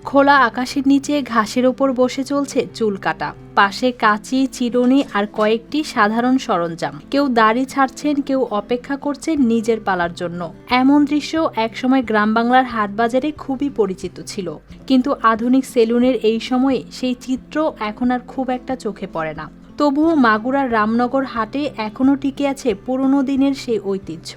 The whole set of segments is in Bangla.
খোলা আকাশের নিচে ঘাসের ওপর বসে চলছে চুল কাটা। পাশে কাঁচি, চিরুনি আর কয়েকটি সাধারণ সরঞ্জাম। কেউ দাড়ি ছাড়ছেন, কেউ অপেক্ষা করছেন নিজের পালার জন্য। এমন দৃশ্য একসময় গ্রাম বাংলার হাটবাজারে খুবই পরিচিত ছিল, কিন্তু আধুনিক সেলুনের এই সময়ে সেই চিত্র এখন আর খুব একটা চোখে পড়ে না। তবুও মাগুরার রামনগর হাটে এখনও টিকে আছে পুরনো দিনের সেই ঐতিহ্য।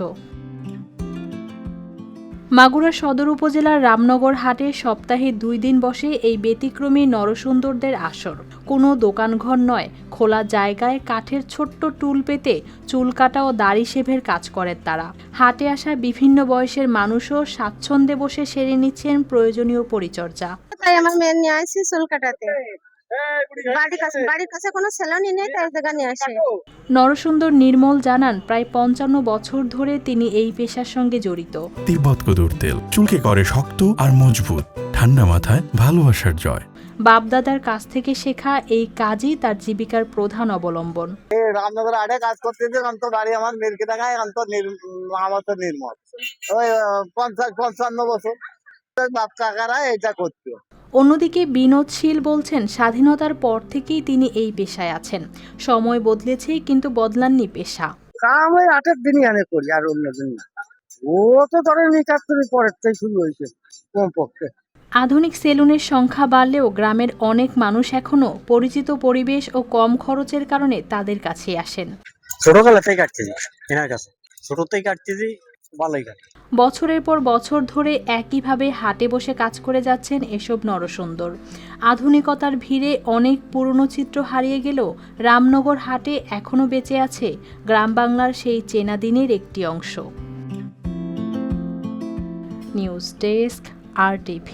মাগুরা সদর উপজেলার রামনগর হাটে সপ্তাহে 2 দিন বসে এই ব্যতিক্রমী নরসুন্দরদের আসর। কোনো দোকানঘর নয়, খোলা জায়গায় কাঠের ছোট্ট টুল পেতে চুল কাটা ও দাড়ি শেভের কাজ করেন তারা। হাটে আসা বিভিন্ন বয়সের মানুষও স্বাচ্ছন্দ্যে বসে সেরে নিচ্ছেন প্রয়োজনীয় পরিচর্যা। তাই আমার মেয়ের নিয়ে আসি চুল কাটাতে। বাড়ির কাছে কোনো সেলুনই নেই, তাই জায়গা নিয়ে আসে। নরসুন্দর নির্মল জানান, প্রায় 55 বছর ধরে তিনি এই পেশার সঙ্গে জড়িত। তিব্বত কদুর তেল চুলকে করে শক্ত আর মজবুত, ঠান্ডা মাথায় ভালোবাসার জয়। বাপদাদার কাছ থেকে শেখা এই কাজই তার জীবিকার প্রধান অবলম্বন। রামনগর আড়ে কাজ করতেছে, অন্ত বাড়ি আমার মিরকে দেখায়, অন্ত আমার তো নির্মল ওই 55 বছর বাপ কাকারা এটা করতো। অন্যদিকে বিনোদশীল বলছেন, স্বাধীনতার পর থেকেই তিনি এই পেশায় আছেন। সময় বদলেছে, কিন্তু বদলাননি পেশা। কাম ওই 8 দিনই আনে করি, আর অন্য দিন না। ও তো ধরেন 71 পরের থেকে শুরু হয়েছে কমপক্ষে। আধুনিক সেলুনের সংখ্যা বাড়লেও গ্রামের অনেক মানুষ এখনও পরিচিত পরিবেশ ও কম খরচের কারণে তাদের কাছেই আসেন। ছোটবেলাতেই কাটতেছি এনার কাছে, ছোটতেই কাটতেছি, ভালোই কাটে। বছরের পর বছর ধরে একইভাবে হাটে বসে কাজ করে যাচ্ছেন এসব নরসুন্দর। আধুনিকতার ভিড়ে অনেক পুরনো চিত্র হারিয়ে গেলেও রামনগর হাটে এখনও বেঁচে আছে গ্রাম বাংলার সেই চেনা দিনের একটি অংশ। News desk, RTV।